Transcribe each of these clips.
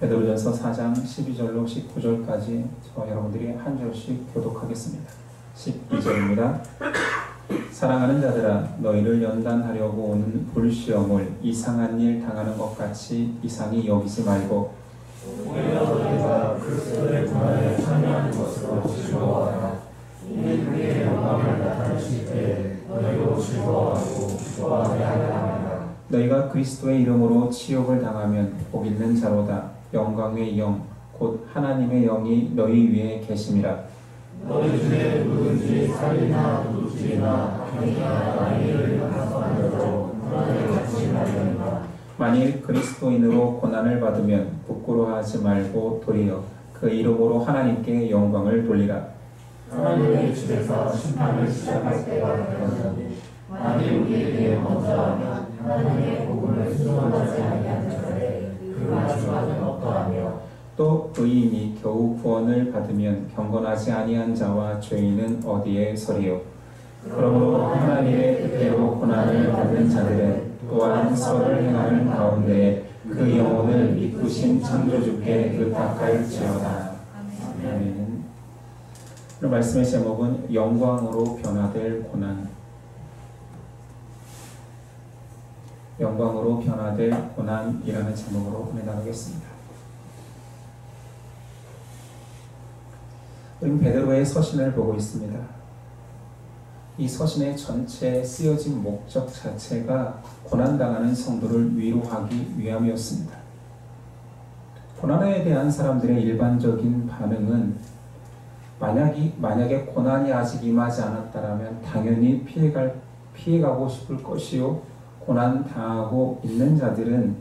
베드로전서 4장 12절로 19절까지 저와 여러분들이 한 절씩 교독하겠습니다. 12절입니다. 사랑하는 자들아, 너희를 연단하려고 오는 불시험을 이상한 일 당하는 것 같이 이상히 여기지 말고 오히려 너희가 그리스도의 고난에 참여하는 것으로 즐거워하라. 이는 그의 영광을 나타내실 때 너희도 즐거워하고 기뻐하게 하려 합니다. 너희가 그리스도의 이름으로 치욕을 당하면 복 있는 자로다. 영광의 영, 곧 하나님의 영이 너희 위에 계심이라. 너희 중에 누구든지 살인이나 도둑질이나 악행이나 남의 강성함으로 고난을 받지 말려니와. 만일 그리스도인으로 고난을 받으면 부끄러워하지 말고 도리어 그 이름으로 하나님께 영광을 돌리라. 하나님의 집에서 심판을 시작할 때가 되었으니 만일 우리에게 먼저 하면 하나님의 복음을 수용하지 아니한 자들의 그 마지막은 어떠하며. 또 의인이 겨우 구원을 받으면 경건하지 아니한 자와 죄인은 어디에 서리요. 그러므로 하나님의 뜻대로 고난을 받는 자들은 또한 선을 행하는 가운데 그 영혼을 이끄신 창조주께 의탁할지어다. 아멘. 오늘 말씀의 제목은 영광으로 변화될 고난. 영광으로 변화될 고난이라는 제목으로 오늘 나누겠습니다. 우리는 베드로의 서신을 보고 있습니다. 이 서신의 전체 쓰여진 목적 자체가 고난당하는 성도를 위로하기 위함이었습니다. 고난에 대한 사람들의 일반적인 반응은 만약에 고난이 아직 임하지 않았다면 당연히 피해가고 싶을 것이요, 고난 당하고 있는 자들은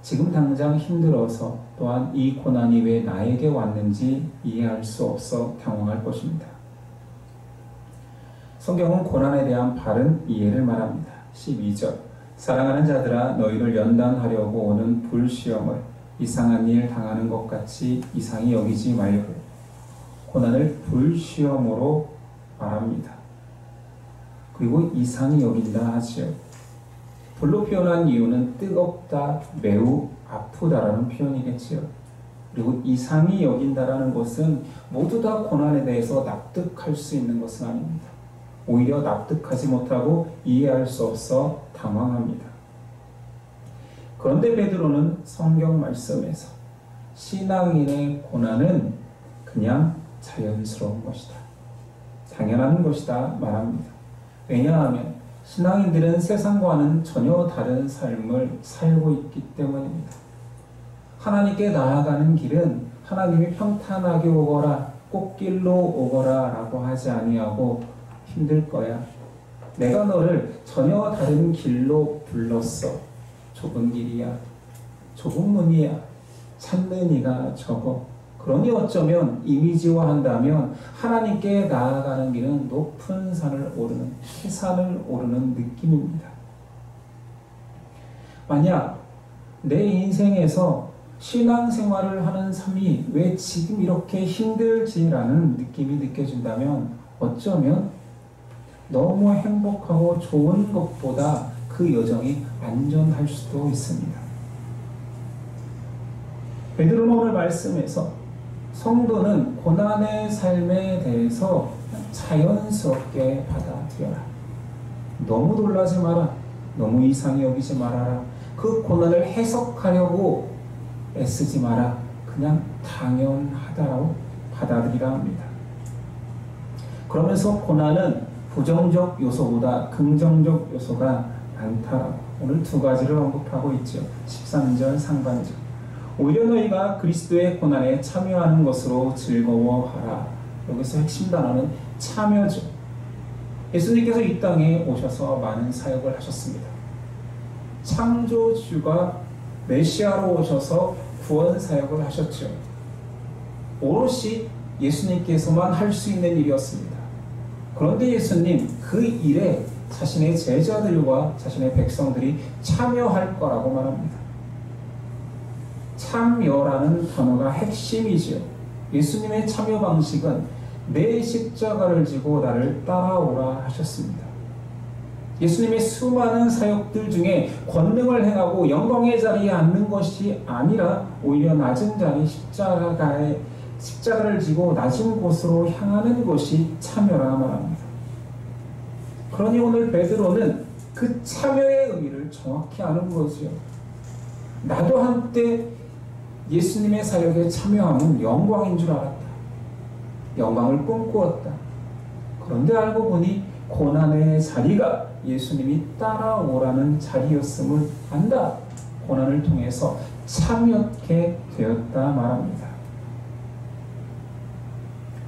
지금 당장 힘들어서 또한 이 고난이 왜 나에게 왔는지 이해할 수 없어 당황할 것입니다. 성경은 고난에 대한 바른 이해를 말합니다. 12절 사랑하는 자들아, 너희를 연단하려고 오는 불시험을 이상한 일 당하는 것 같이 이상히 여기지 말고. 고난을 불시험으로 말합니다. 그리고 이상히 여긴다 하지요. 불로 표현한 이유는 뜨겁다, 매우 아프다라는 표현이겠지요. 그리고 이상히 여긴다라는 것은 모두 다 고난에 대해서 납득할 수 있는 것은 아닙니다. 오히려 납득하지 못하고 이해할 수 없어 당황합니다. 그런데 베드로는 성경 말씀에서 신앙인의 고난은 그냥 자연스러운 것이다, 당연한 것이다 말합니다. 왜냐하면 신앙인들은 세상과는 전혀 다른 삶을 살고 있기 때문입니다. 하나님께 나아가는 길은 하나님이 평탄하게 오거라, 꽃길로 오거라 라고 하지 아니하고 힘들 거야, 내가 너를 전혀 다른 길로 불렀어, 좁은 길이야, 좁은 문이야, 찾는 이가 적어. 그러니 어쩌면 이미지화한다면 하나님께 나아가는 길은 높은 산을 오르는, 태산을 오르는 느낌입니다. 만약 내 인생에서 신앙생활을 하는 삶이 왜 지금 이렇게 힘들지라는 느낌이 느껴진다면 어쩌면 너무 행복하고 좋은 것보다 그 여정이 안전할 수도 있습니다. 베드로는 오늘 말씀에서 성도는 고난의 삶에 대해서 자연스럽게 받아들여라. 너무 놀라지 마라. 너무 이상히 여기지 말아라. 그 고난을 해석하려고 애쓰지 마라. 그냥 당연하다라고 받아들이라 합니다. 그러면서 고난은 부정적 요소보다 긍정적 요소가 많다라고 오늘 두 가지를 언급하고 있죠. 13절 상반절. 오히려 너희가 그리스도의 고난에 참여하는 것으로 즐거워하라. 여기서 핵심 단어는 참여죠. 예수님께서 이 땅에 오셔서 많은 사역을 하셨습니다. 창조주가 메시아로 오셔서 구원 사역을 하셨죠. 오롯이 예수님께서만 할 수 있는 일이었습니다. 그런데 예수님 그 일에 자신의 제자들과 자신의 백성들이 참여할 거라고 말합니다. 참여라는 단어가 핵심이죠. 예수님의 참여 방식은 내 십자가를 지고 나를 따라오라 하셨습니다. 예수님의 수많은 사역들 중에 권능을 행하고 영광의 자리에 앉는 것이 아니라 오히려 낮은 자리 십자가를 지고 낮은 곳으로 향하는 것이 참여라 말합니다. 그러니 오늘 베드로는 그 참여의 의미를 정확히 아는 거지요. 나도 한때 예수님의 사역에 참여하면 영광인 줄 알았다. 영광을 꿈꾸었다. 그런데 알고 보니 고난의 자리가 예수님이 따라오라는 자리였음을 안다. 고난을 통해서 참여하게 되었다 말합니다.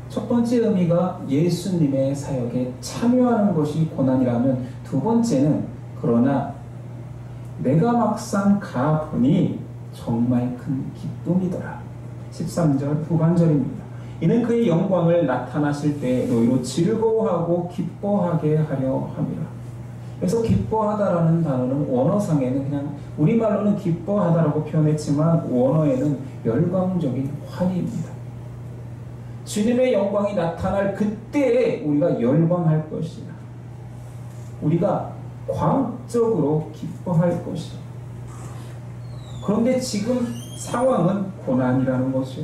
첫 번째 의미가 예수님의 사역에 참여하는 것이 고난이라면, 두 번째는 그러나 내가 막상 가보니 정말 큰 기쁨이더라. 13절 후반절입니다. 이는 그의 영광을 나타나실 때 너희로 즐거워하고 기뻐하게 하려 함이라. 그래서 기뻐하다라는 단어는 원어상에는 그냥 우리말로는 기뻐하다라고 표현했지만 원어에는 열광적인 환희입니다. 주님의 영광이 나타날 그때에 우리가 열광할 것이다. 우리가 광적으로 기뻐할 것이다. 그런데 지금 상황은 고난이라는 거죠.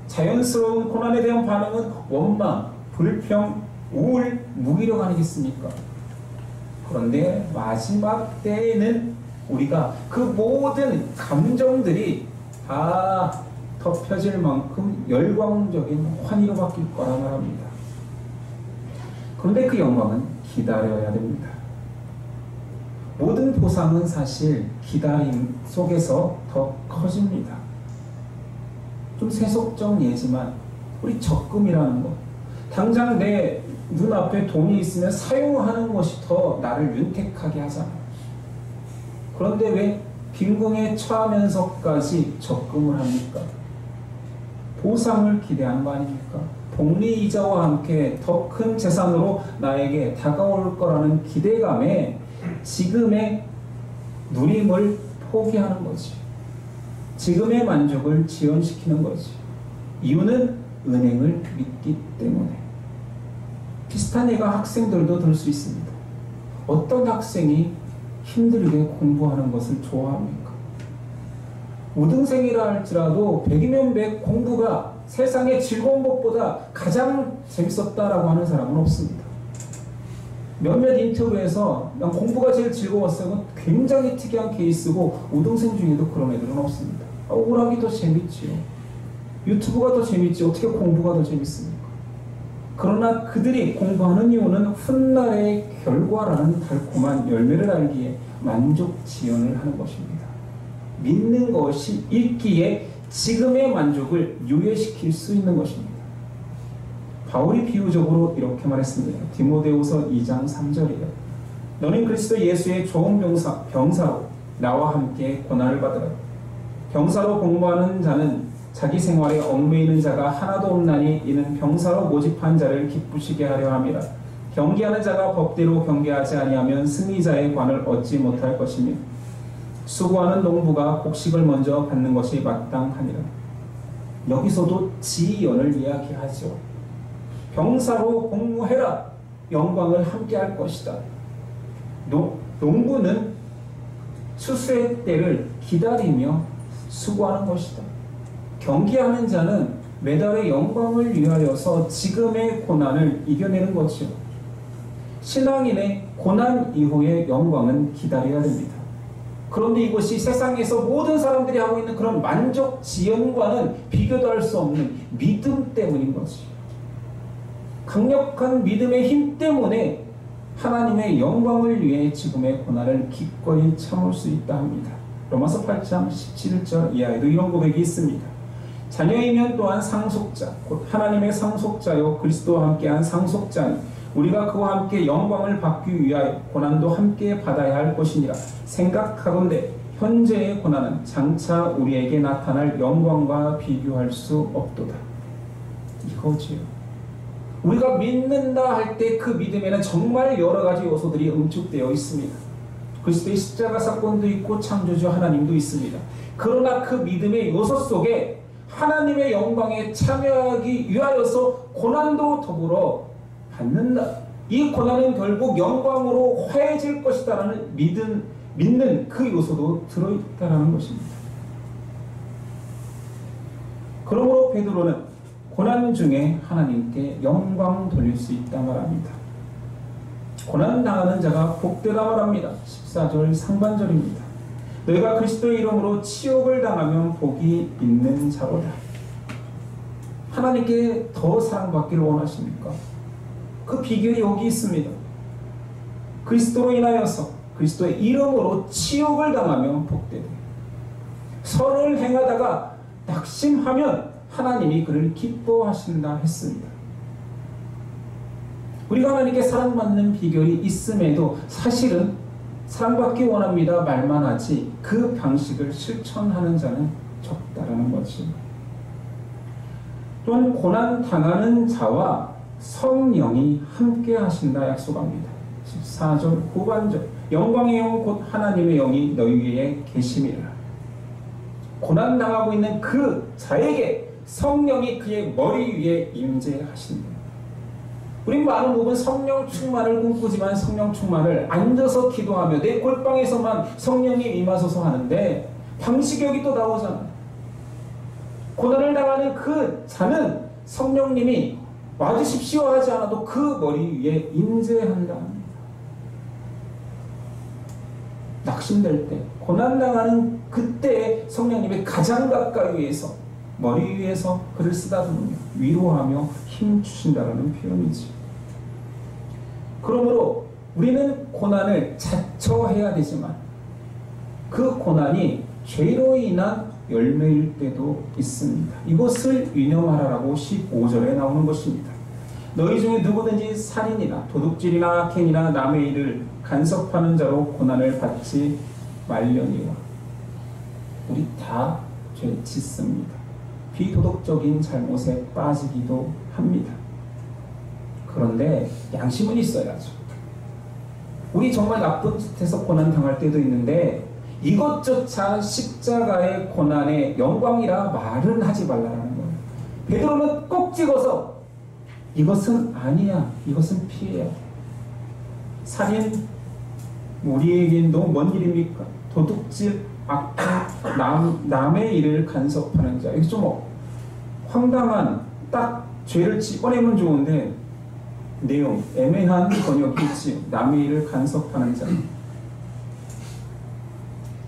자연스러운 고난에 대한 반응은 원망, 불평, 우울, 무기력 아니겠습니까? 그런데 마지막 때에는 우리가 그 모든 감정들이 다 덮여질 만큼 열광적인 환희로 바뀔 거라 말합니다. 그런데 그 영광은 기다려야 됩니다. 모든 보상은 사실 기다림 속에서 더 커집니다. 좀 세속적 예지만 우리 적금이라는 것, 당장 내 눈앞에 돈이 있으면 사용하는 것이 더 나를 윤택하게 하잖아요. 그런데 왜 빈궁에 처하면서까지 적금을 합니까? 보상을 기대하는 거 아닙니까? 복리이자와 함께 더 큰 재산으로 나에게 다가올 거라는 기대감에 지금의 누림을 포기하는 거지. 지금의 만족을 지연시키는 거지. 이유는 은행을 믿기 때문에. 비슷한 예가 학생들도 들 수 있습니다. 어떤 학생이 힘들게 공부하는 것을 좋아합니까? 우등생이라 할지라도 100이면 100 공부가 세상의 즐거운 것보다 가장 재밌었다라고 하는 사람은 없습니다. 몇몇 인터뷰에서 난 공부가 제일 즐거웠어요. 굉장히 특이한 케이스고 우등생 중에도 그런 애들은 없습니다. 오락이 더 재밌지요. 유튜브가 더 재밌지 어떻게 공부가 더 재밌습니까? 그러나 그들이 공부하는 이유는 훗날의 결과라는 달콤한 열매를 알기에 만족 지연을 하는 것입니다. 믿는 것이 있기에 지금의 만족을 유예시킬 수 있는 것입니다. 바울이 비유적으로 이렇게 말했습니다. 디모데후서 2장 3절이에요. 너는 그리스도 예수의 좋은 병사로 나와 함께 고난을 받으라. 병사로 공부하는 자는 자기 생활에 얽매이는 자가 하나도 없나니 이는 병사로 모집한 자를 기쁘시게 하려 함이라. 경계하는 자가 법대로 경계하지 아니하면 승리자의 관을 얻지 못할 것이며 수고하는 농부가 곡식을 먼저 받는 것이 마땅하니라. 여기서도 지연을 이야기하죠. 병사로 공부해라. 영광을 함께 할 것이다. 농부는 추수의 때를 기다리며 수고하는 것이다. 경계하는 자는 메달의 영광을 위하여서 지금의 고난을 이겨내는 것이요. 신앙인의 고난 이후의 영광은 기다려야 됩니다. 그런데 이것이 세상에서 모든 사람들이 하고 있는 그런 만족 지연과는 비교도 할 수 없는 믿음 때문인 거지. 강력한 믿음의 힘 때문에 하나님의 영광을 위해 지금의 고난을 기꺼이 참을 수 있다 합니다. 로마서 8장 17절 이하에도 이런 고백이 있습니다. 자녀이면 또한 상속자, 곧 하나님의 상속자요 그리스도와 함께한 상속자니 우리가 그와 함께 영광을 받기 위하여 고난도 함께 받아야 할 것이니라. 생각하건대 현재의 고난은 장차 우리에게 나타날 영광과 비교할 수 없도다. 이거지요. 우리가 믿는다 할 때 그 믿음에는 정말 여러 가지 요소들이 응축되어 있습니다. 그리스도의 십자가 사건도 있고 창조주 하나님도 있습니다. 그러나 그 믿음의 요소 속에 하나님의 영광에 참여하기 위하여서 고난도 더불어 받는다. 이 고난은 결국 영광으로 화해질 것이다라는 믿는 그 요소도 들어있다라는 것입니다. 그러므로 베드로는 고난 중에 하나님께 영광 돌릴 수 있다 말합니다. 고난 당하는 자가 복되다 말합니다. 14절 상반절입니다. 너희가 그리스도의 이름으로 치욕을 당하면 복이 있는 자로다. 하나님께 더 사랑받기를 원하십니까? 그 비결이 여기 있습니다. 그리스도로 인하여서 그리스도의 이름으로 치욕을 당하면 복되되 선을 행하다가 낙심하면 하나님이 그를 기뻐하신다 했습니다. 우리가 하나님께 사랑받는 비결이 있음에도 사실은 사랑받기 원합니다 말만 하지 그 방식을 실천하는 자는 적다라는 거지. 또한 고난 당하는 자와 성령이 함께 하신다 약속합니다. 14절 후반절 영광의 영 곧 하나님의 영이 너희 위에 계심이라. 고난 당하고 있는 그 자에게 성령이 그의 머리 위에 임재하신다. 우린 많은 부분 성령 충만을 꿈꾸지만 성령 충만을 앉아서 기도하며 내 골방에서만 성령이 임하소서 하는데 방식이 여기 또 나오잖아. 고난을 당하는 그 자는 성령님이 와주십시오 하지 않아도 그 머리 위에 임재한다. 낙심될 때, 고난당하는 그때에 성령님이 가장 가까이에서 머리 위에서 그를 쓰다듬으며 위로하며 힘주신다는 표현이지. 그러므로 우리는 고난을 자처해야 되지만 그 고난이 죄로 인한 열매일 때도 있습니다. 이것을 유념하라라고 15절에 나오는 것입니다. 너희 중에 누구든지 살인이나 도둑질이나 악행이나 남의 일을 간섭하는 자로 고난을 받지 말려니와. 우리 다 죄 짓습니다. 비도덕적인 잘못에 빠지기도 합니다. 그런데 양심은 있어야죠. 우리 정말 나쁜 짓해서 고난 당할 때도 있는데 이것조차 십자가의 고난의 영광이라 말은 하지 말라는 거예요. 베드로는 꼭 찍어서 이것은 아니야, 이것은 피해야 돼. 살인 우리에겐 너무 먼 일입니까? 도둑질, 악행, 남의 일을 간섭하는 자. 이게 좀 황당한 딱 죄를 집어내면 좋은데 내용 애매한 번역이 있지. 남의 일을 간섭하는 자.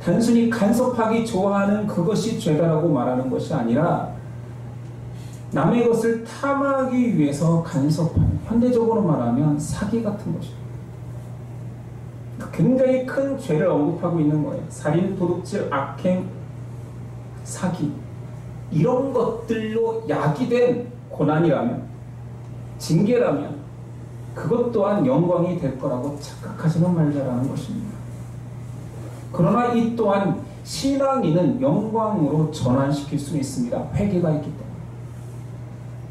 단순히 간섭하기 좋아하는 그것이 죄다라고 말하는 것이 아니라 남의 것을 탐하기 위해서 간섭하는, 현대적으로 말하면 사기 같은 것입니다. 굉장히 큰 죄를 언급하고 있는 거예요. 살인, 도둑질, 악행, 사기 이런 것들로 야기된 고난이라면, 징계라면 그것 또한 영광이 될 거라고 착각하지는 말자라는 것입니다. 그러나 이 또한 신앙인은 영광으로 전환시킬 수 있습니다. 회개가 있기 때문에.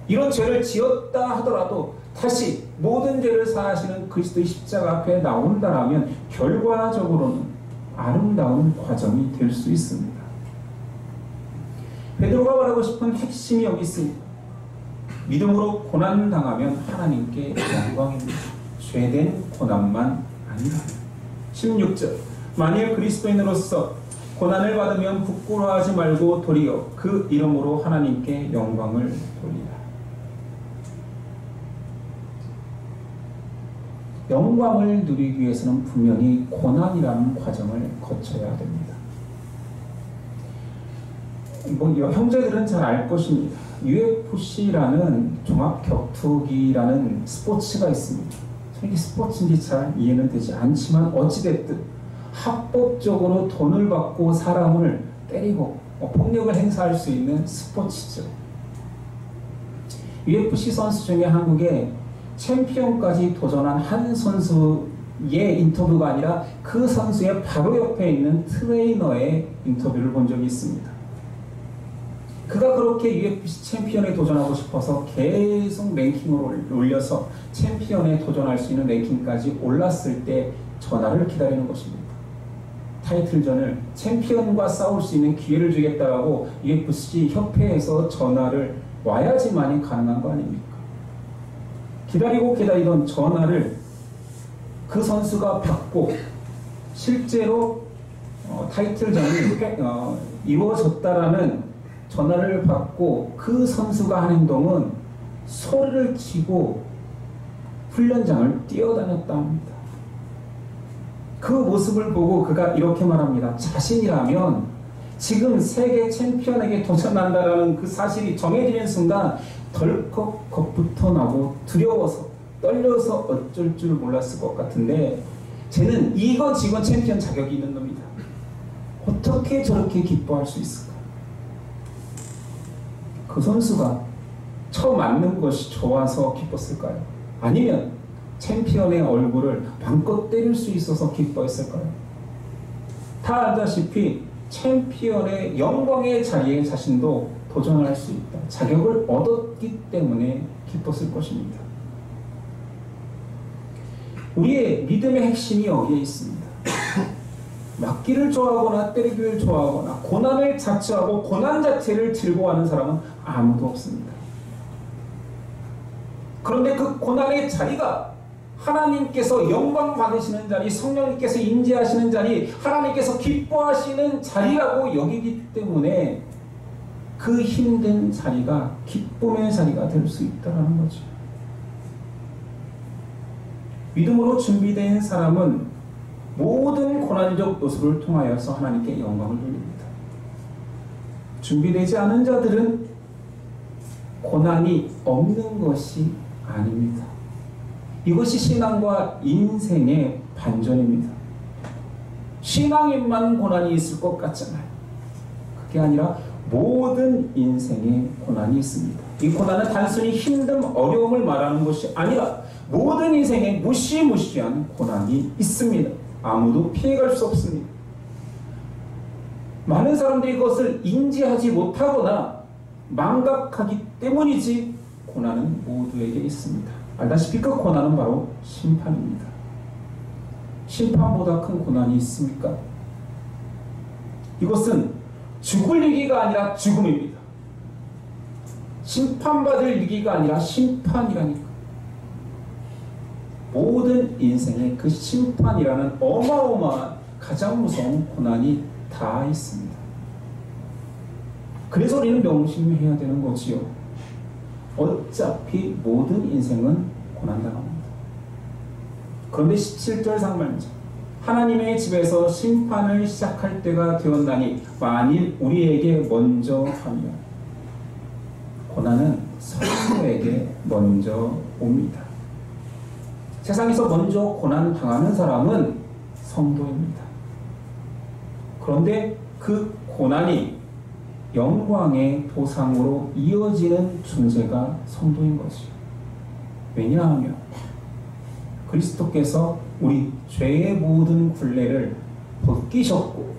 이런 죄를 지었다 하더라도 다시 모든 죄를 사하시는 그리스도의 십자가 앞에 나온다라면 결과적으로는 아름다운 과정이 될 수 있습니다. 베드로가 말하고 싶은 핵심이 여기 있습니다. 믿음으로 고난당하면 하나님께 영광입니다. 죄된 고난만 아니라. 16절 만일 그리스도인으로서 고난을 받으면 부끄러워하지 말고 도리어 그 이름으로 하나님께 영광을 돌리라. 영광을 누리기 위해서는 분명히 고난이라는 과정을 거쳐야 됩니다. 형제들은 잘 알 것입니다. UFC라는 종합격투기라는 스포츠가 있습니다. 이게 스포츠인지 잘 이해는 되지 않지만 어찌됐든 합법적으로 돈을 받고 사람을 때리고 폭력을 행사할 수 있는 스포츠죠. UFC 선수 중에 한국에 챔피언까지 도전한 한 선수의 인터뷰가 아니라 그 선수의 바로 옆에 있는 트레이너의 인터뷰를 본 적이 있습니다. 그가 그렇게 UFC 챔피언에 도전하고 싶어서 계속 랭킹을 올려서 챔피언에 도전할 수 있는 랭킹까지 올랐을 때 전화를 기다리는 것입니다. 타이틀전을 챔피언과 싸울 수 있는 기회를 주겠다고 UFC 협회에서 전화를 와야지만이 가능한 거 아닙니까? 기다리고 기다리던 전화를 그 선수가 받고 실제로 타이틀전이 이루어졌다라는 전화를 받고 그 선수가 한 행동은 소리를 치고 훈련장을 뛰어다녔다 합니다. 그 모습을 보고 그가 이렇게 말합니다. 자신이라면 지금 세계 챔피언에게 도전한다라는 그 사실이 정해지는 순간 덜컥 겁부터 나고 두려워서 떨려서 어쩔 줄 몰랐을 것 같은데 쟤는 이건 지금 챔피언 자격이 있는 놈이다. 어떻게 저렇게 기뻐할 수 있을까? 그 선수가 처음 맞는 것이 좋아서 기뻤을까요? 아니면 챔피언의 얼굴을 마음껏 때릴 수 있어서 기뻐했을까요? 다 알다시피 챔피언의 영광의 자리에 자신도 도전할 수 있다. 자격을 얻었기 때문에 기뻤을 것입니다. 우리의 믿음의 핵심이 여기에 있습니다. 맞기를 좋아하거나 때리기를 좋아하거나 고난을 자처하고 고난 자체를 즐거워하는 사람은 아무도 없습니다. 그런데 그 고난의 자리가 하나님께서 영광 받으시는 자리, 성령님께서 임재하시는 자리, 하나님께서 기뻐하시는 자리라고 여기기 때문에 그 힘든 자리가 기쁨의 자리가 될 수 있다는 거죠. 믿음으로 준비된 사람은 모든 고난적 요소를 통하여서 하나님께 영광을 돌립니다. 준비되지 않은 자들은 고난이 없는 것이 아닙니다. 이것이 신앙과 인생의 반전입니다. 신앙에만 고난이 있을 것 같잖아요. 그게 아니라 모든 인생에 고난이 있습니다. 이 고난은 단순히 힘듦, 어려움을 말하는 것이 아니라 모든 인생에 무시무시한 고난이 있습니다. 아무도 피해갈 수 없습니다. 많은 사람들이 그것을 인지하지 못하거나 망각하기 때문이지 고난은 모두에게 있습니다. 알다시피 그 고난은 바로 심판입니다. 심판보다 큰 고난이 있습니까? 이것은 죽을 위기가 아니라 죽음입니다. 심판받을 위기가 아니라 심판이라니까. 모든 인생에 그 심판이라는 어마어마한 가장 무서운 고난이 다 있습니다. 그래서 우리는 명심해야 되는 거지요. 어차피 모든 인생은 고난당합니다. 그런데 17절 상반절 하나님의 집에서 심판을 시작할 때가 되었나니 만일 우리에게 먼저 하면 고난은 성도에게 먼저 옵니다. 세상에서 먼저 고난 당하는 사람은 성도입니다. 그런데 그 고난이 영광의 보상으로 이어지는 존재가 성도인 것이죠. 왜냐하면 그리스도께서 우리 죄의 모든 굴레를 벗기셨고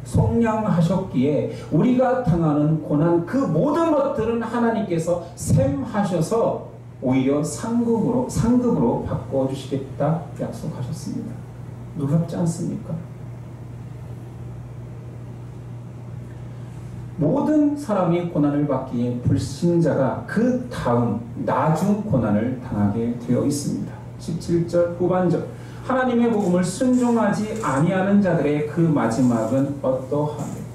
속량하셨기에 우리가 당하는 고난 그 모든 것들은 하나님께서 셈하셔서 오히려 상급으로 바꿔주시겠다 약속하셨습니다. 놀랍지 않습니까? 모든 사람이 고난을 받기에 불신자가 그 다음 나중 고난을 당하게 되어 있습니다. 17절 후반절 하나님의 복음을 순종하지 아니하는 자들의 그 마지막은 어떠하며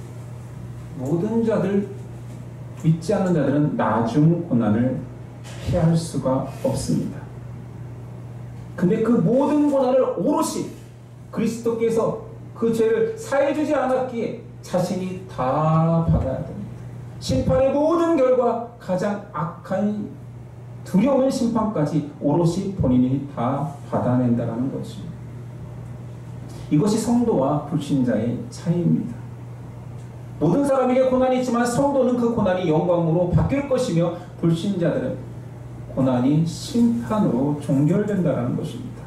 모든 자들 믿지 않는 자들은 나중 고난을 피할 수가 없습니다. 근데 그 모든 고난을 오롯이 그리스도께서 그 죄를 사해주지 않았기에 자신이 다 받아야 됩니다. 심판의 모든 결과 가장 악한 두려운 심판까지 오롯이 본인이 다 받아낸다는 것입니다. 이것이 성도와 불신자의 차이입니다. 모든 사람에게 고난이 있지만 성도는 그 고난이 영광으로 바뀔 것이며 불신자들은 고난이 심판으로 종결된다는 것입니다.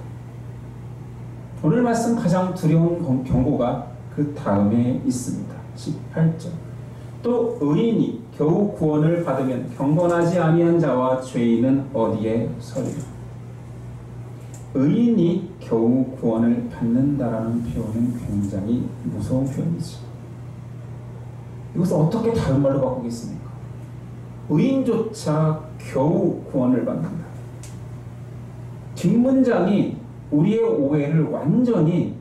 오늘 말씀 가장 두려운 경고가 그 다음에 있습니다. 18절 또 의인이 겨우 구원을 받으면 경건하지 아니한 자와 죄인은 어디에 서리요. 의인이 겨우 구원을 받는다라는 표현은 굉장히 무서운 표현이죠. 이것을 어떻게 다른 말로 바꾸겠습니까? 의인조차 겨우 구원을 받는다. 뒷문장이 우리의 오해를 완전히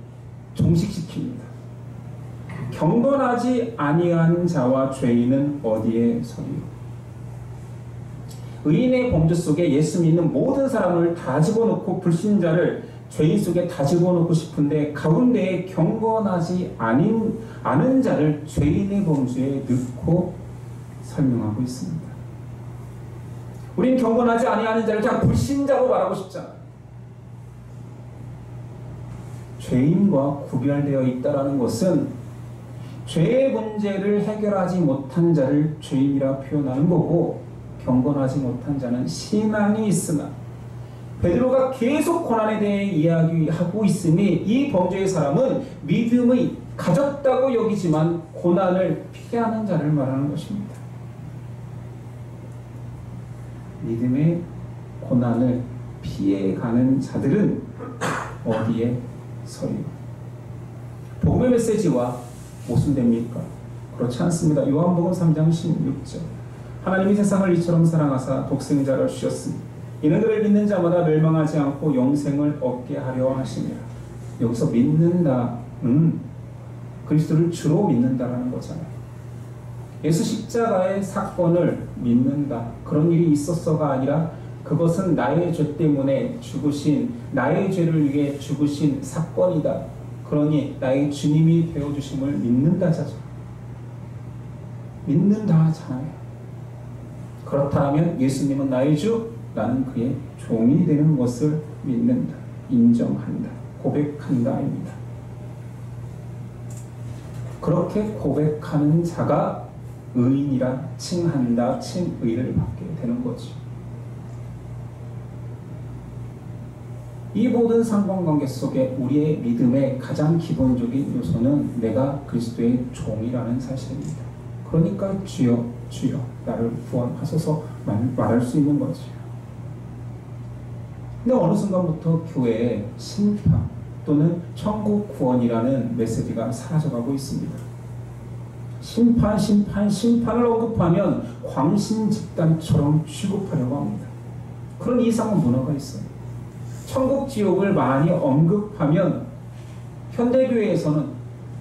종식시킵니다. 경건하지 아니한 자와 죄인은 어디에 서리요? 의인의 범죄 속에 예수 믿는 모든 사람을 다 집어넣고 불신자를 죄인 속에 다 집어넣고 싶은데 가운데에 경건하지 않은 자를 죄인의 범주에 넣고 설명하고 있습니다. 우린 경건하지 아니하는 자를 그냥 불신자로 말하고 싶잖아요. 죄인과 구별되어 있다는 것은 죄의 문제를 해결하지 못한 자를 죄인이라 표현하는 거고, 경건하지 못한 자는 신앙이 있으나, 베드로가 계속 고난에 대해 이야기하고 있으니 이 범죄의 사람은 믿음의 가졌다고 여기지만 고난을 피하는 자를 말하는 것입니다. 믿음의 고난을 피해가는 자들은 어디에 서리요? 복음의 메시지와 모순됩니까? 그렇지 않습니다. 요한복음 3장 16절. 하나님이 세상을 이처럼 사랑하사 독생자를 주셨으니 이는 그를 믿는 자마다 멸망하지 않고 영생을 얻게 하려 하심이라. 여기서 믿는다는 그리스도를 주로 믿는다라는 거잖아요. 예수 십자가의 사건을 믿는다, 그런 일이 있었어가 아니라 그것은 나의 죄 때문에 죽으신, 나의 죄를 위해 죽으신 사건이다. 그러니 나의 주님이 되어주심을 믿는다 자죠. 믿는다 하잖아요. 그렇다면 예수님은 나의 주, 나는 그의 종이 되는 것을 믿는다, 인정한다, 고백한다입니다. 그렇게 고백하는 자가 의인이라 칭한다, 칭의를 받게 되는 거죠. 이 모든 상관관계 속에 우리의 믿음의 가장 기본적인 요소는 내가 그리스도의 종이라는 사실입니다. 그러니까 주여 주여 나를 구원하소서 말할 수 있는 거죠. 근데 어느 순간부터 교회에 심판 또는 천국 구원이라는 메시지가 사라져가고 있습니다. 심판을 언급하면 광신 집단처럼 취급하려고 합니다. 그런 이상한 문화가 있어요. 천국 지옥을 많이 언급하면 현대교회에서는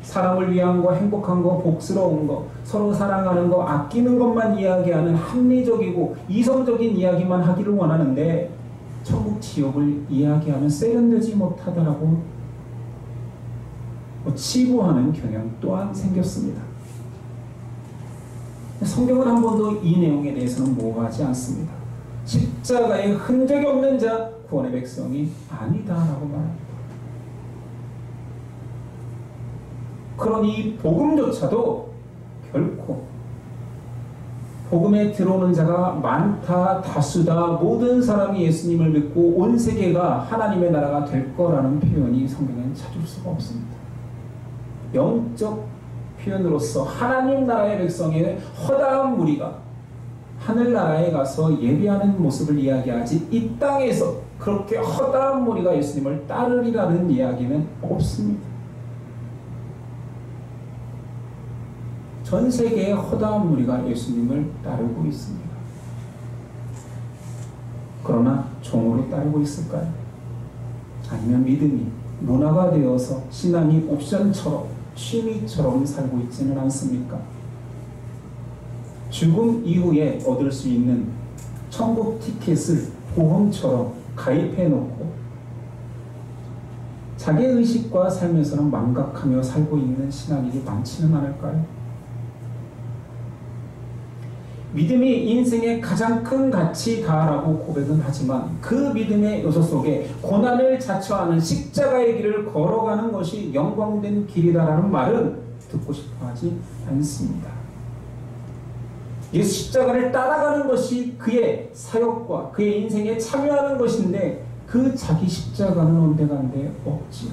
사람을 위한 거, 행복한 거, 복스러운 거, 서로 사랑하는 거, 아끼는 것만 이야기하는 합리적이고 이성적인 이야기만 하기를 원하는데 천국 지옥을 이야기하면 세련되지 못하다라고 치부하는 경향 또한 생겼습니다. 성경은 한 번도 이 내용에 대해서는 모호하지 않습니다. 십자가에 흔적이 없는 자 구원의 백성이 아니다라고 말합니다. 그러니 복음조차도 결코 복음에 들어오는 자가 많다, 다수다, 모든 사람이 예수님을 믿고 온 세계가 하나님의 나라가 될 거라는 표현이 성경에는 찾을 수가 없습니다. 영적 표현으로서 하나님 나라의 백성의 허다한 무리가 하늘나라에 가서 예배하는 모습을 이야기하지, 이 땅에서 그렇게 허다한 무리가 예수님을 따르리라는 이야기는 없습니다. 전 세계의 허다한 무리가 예수님을 따르고 있습니다. 그러나 종으로 따르고 있을까요? 아니면 믿음이 문화가 되어서 신앙이 옵션처럼, 취미처럼 살고 있지는 않습니까? 죽음 이후에 얻을 수 있는 천국 티켓을 보험처럼 가입해 놓고 자기 의식과 삶에서는 망각하며 살고 있는 신앙인이 많지는 않을까요? 믿음이 인생의 가장 큰 가치다라고 고백은 하지만 그 믿음의 요소 속에 고난을 자처하는 십자가의 길을 걸어가는 것이 영광된 길이다라는 말은 듣고 싶어 하지 않습니다. 예수 십자가를 따라가는 것이 그의 사역과 그의 인생에 참여하는 것인데 그 자기 십자가는 온데간데 없지요.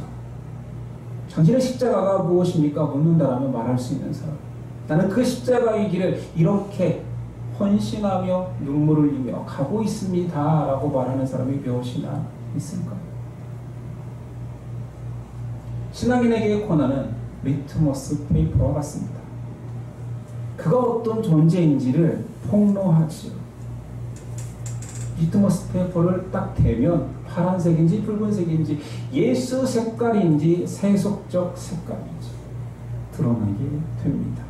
당신의 십자가가 무엇입니까? 묻는다라면 말할 수 있는 사람. 나는 그 십자가의 길을 이렇게 헌신하며 눈물을 흘리며 가고 있습니다 라고 말하는 사람이 몇이나 있을까요? 신앙인에게의 고난은 리트머스 페이퍼와 같습니다. 그가 어떤 존재인지를 폭로하지요. 리트머스 페이퍼를 딱 대면 파란색인지 붉은색인지 예수 색깔인지 세속적 색깔인지 드러나게 됩니다.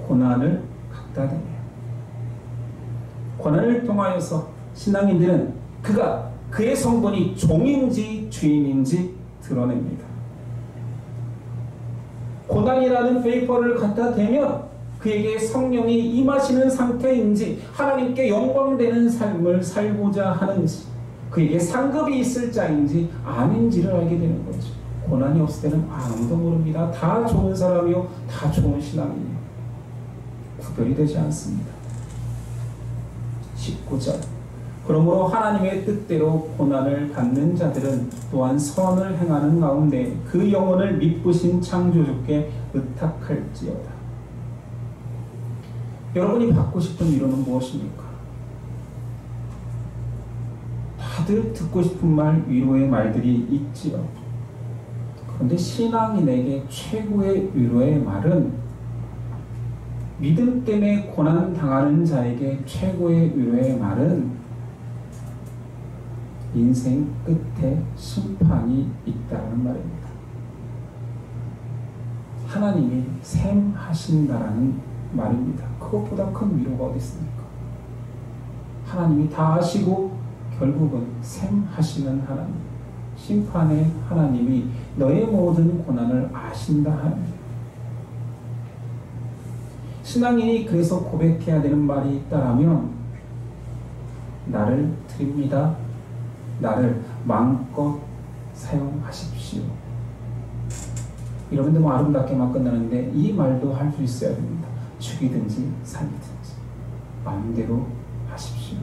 고난을 갖다 대요. 고난을 통하여서 신앙인들은 그의 성분이 종인지 주인인지 드러냅니다. 고난이라는 페이퍼를 갖다 대면 그에게 성령이 임하시는 상태인지 하나님께 영광되는 삶을 살고자 하는지 그에게 상급이 있을 자인지 아닌지를 알게 되는 거죠. 고난이 없을 때는 아무도 모릅니다. 다 좋은 사람이요, 다 좋은 신앙이요. 구별이 되지 않습니다. 19절 그러므로 하나님의 뜻대로 고난을 받는 자들은 또한 선을 행하는 가운데 그 영혼을 미쁘신 창조주께 의탁할지어다. 여러분이 받고 싶은 위로는 무엇입니까? 다들 듣고 싶은 말, 위로의 말들이 있지요. 그런데 신앙인에게 최고의 위로의 말은 믿음 때문에 고난 당하는 자에게 최고의 위로의 말은 인생 끝에 심판이 있다는 말입니다. 하나님이 셈하신다라는 말입니다. 그것보다 큰 위로가 어디 있습니까? 하나님이 다 아시고 결국은 셈하시는 하나님, 심판의 하나님이 너의 모든 고난을 아신다 하는 신앙인이 그래서 고백해야 되는 말이 있다라면 나를 드립니다. 나를 마음껏 사용하십시오. 이러면 너무 아름답게만 끝나는데 이 말도 할 수 있어야 됩니다. 죽이든지 살리든지 마음대로 하십시오.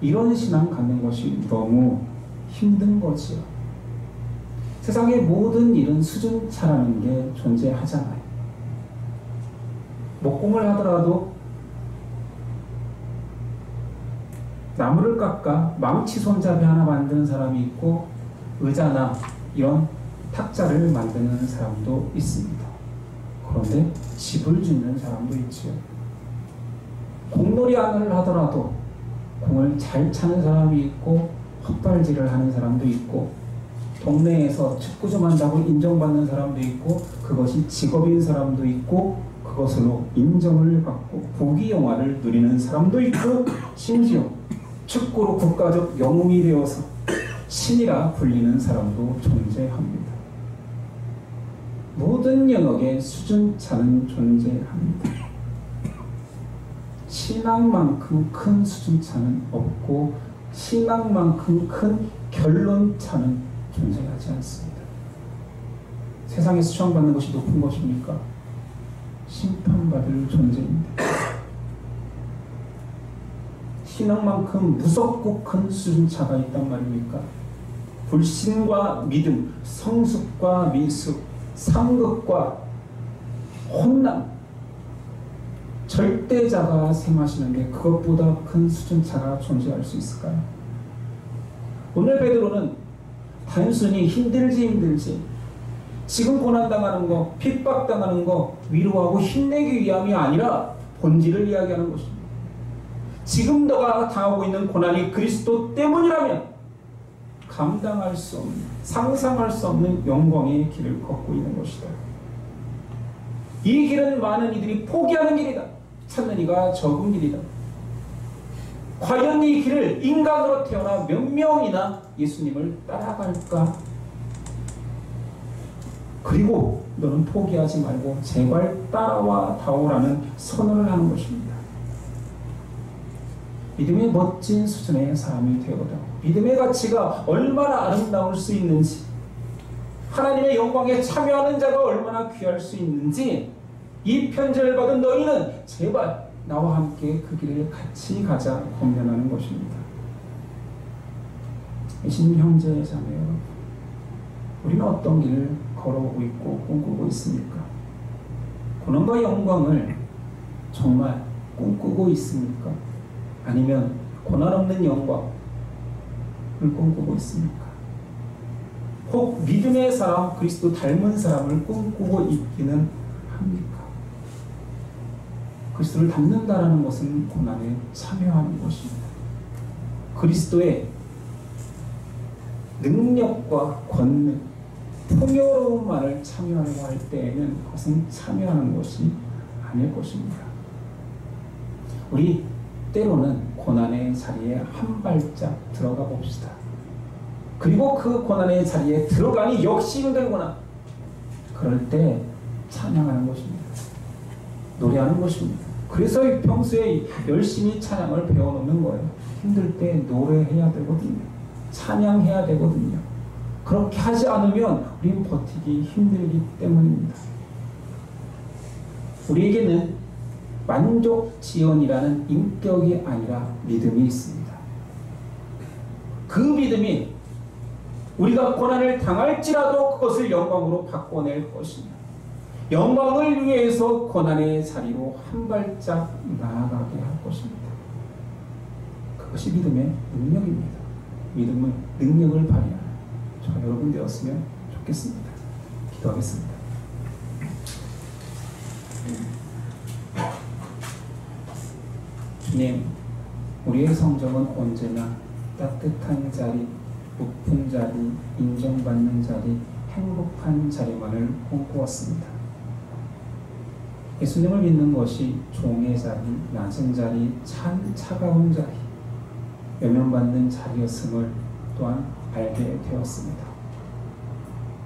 이런 신앙 갖는 것이 너무 힘든 거지요. 세상의 모든 일은 수준차라는 게 존재하잖아요. 목공을 하더라도 나무를 깎아 망치 손잡이 하나 만드는 사람이 있고 의자나 이런 탁자를 만드는 사람도 있습니다. 그런데 집을 짓는 사람도 있지요. 공놀이 안을 하더라도 공을 잘 차는 사람이 있고 헛발질을 하는 사람도 있고 동네에서 축구 좀 한다고 인정받는 사람도 있고 그것이 직업인 사람도 있고 그것으로 인정을 받고 부귀영화를 누리는 사람도 있고 심지어 축구로 국가적 영웅이 되어서 신이라 불리는 사람도 존재합니다. 모든 영역에 수준차는 존재합니다. 신앙만큼 큰 수준차는 없고 신앙만큼 큰 결론차는 존재하지 않습니다. 세상에서 추앙받는 것이 높은 것입니까? 심판받을 존재입니다. 신앙만큼 무섭고 큰 수준차가 있단 말입니까? 불신과 믿음, 성숙과 미숙, 상급과 혼남, 절대자가 셈하시는데 그것보다 큰 수준차가 존재할 수 있을까요? 오늘 베드로는 단순히 힘들지 지금 고난당하는 거, 핍박당하는 거 위로하고 힘내기 위함이 아니라 본질을 이야기하는 것입니다. 지금 너가 당하고 있는 고난이 그리스도 때문이라면 감당할 수 없는, 상상할 수 없는 영광의 길을 걷고 있는 것이다. 이 길은 많은 이들이 포기하는 길이다. 찾는 이가 적은 길이다. 과연 이 길을 인간으로 태어나 몇 명이나 예수님을 따라갈까? 그리고 너는 포기하지 말고 제발 따라와 다오라는 선언을 하는 것입니다. 믿음의 멋진 수준의 사람이 되어다. 믿음의 가치가 얼마나 아름다울 수 있는지, 하나님의 영광에 참여하는 자가 얼마나 귀할 수 있는지, 이 편지를 받은 너희는 제발 나와 함께 그 길을 같이 가자 권면하는 것입니다. 신 형제 자매 여러분, 우리는 어떤 길을 걸어오고 있고 꿈꾸고 있습니까? 고난과 영광을 정말 꿈꾸고 있습니까? 아니면 고난 없는 영광을 꿈꾸고 있습니까? 혹 믿음의 사람, 그리스도 닮은 사람을 꿈꾸고 있기는 합니까? 그리스도를 닮는다라는 것은 고난에 참여하는 것입니다. 그리스도의 능력과 권능, 풍요로움만을 참여하려고 할 때에는 그것은 참여하는 것이 아닐 것입니다. 우리 때로는 고난의 자리에 한 발짝 들어가 봅시다. 그리고 그 고난의 자리에 들어가니 역시 힘들구나. 그럴 때 찬양하는 것입니다. 노래하는 것입니다. 그래서 평소에 열심히 찬양을 배워놓는 거예요. 힘들 때 노래해야 되거든요. 찬양해야 되거든요. 그렇게 하지 않으면 우린 버티기 힘들기 때문입니다. 우리에게는 만족지원이라는 인격이 아니라 믿음이 있습니다. 그 믿음이 우리가 고난을 당할지라도 그것을 영광으로 바꿔낼 것입니다. 영광을 위해서 고난의 자리로 한 발짝 나아가게 할 것입니다. 그것이 믿음의 능력입니다. 믿음은 능력을 발휘하는 저 여러분 되었으면 좋겠습니다. 기도하겠습니다. 주님, 우리의 성정은 언제나 따뜻한 자리, 높은 자리, 인정받는 자리, 행복한 자리만을 꿈꾸었습니다. 예수님을 믿는 것이 종의 자리, 낮은 자리, 차가운 자리, 외면받는 자리였음을 또한 알게 되었습니다.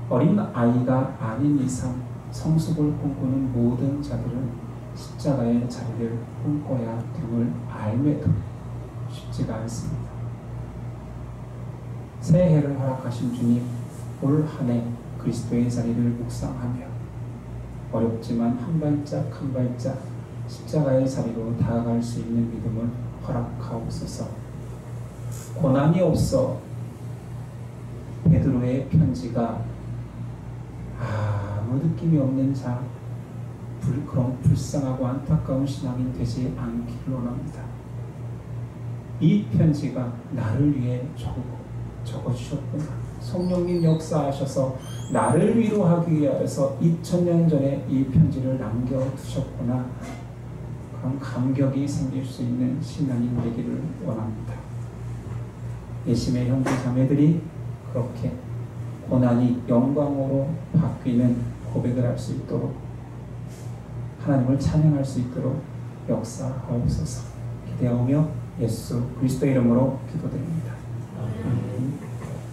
어린 아이가 아닌 이상 성숙을 꿈꾸는 모든 자들은 십자가의 자리를 꿈꿔야 됨을 알매도 쉽지가 않습니다. 새해를 허락하신 주님, 올 한 해 그리스도의 자리를 묵상하며 어렵지만 한 발짝 한 발짝 십자가의 자리로 다가갈 수 있는 믿음을 허락하옵소서. 고난이 없어 베드로의 편지가 아무 느낌이 없는 자, 그런 불쌍하고 안타까운 신앙이 되지 않기를 원합니다. 이 편지가 나를 위해 적어주셨구나. 성령님 역사하셔서 나를 위로하기 위해서 2000년 전에 이 편지를 남겨두셨구나. 그런 감격이 생길 수 있는 신앙이 되기를 원합니다. 예심의 형제 자매들이 그렇게 고난이 영광으로 바뀌는 고백을 할 수 있도록, 하나님을 찬양할 수 있도록 역사하옵소서. 기대하며 예수 그리스도의 이름으로 기도드립니다. 아멘.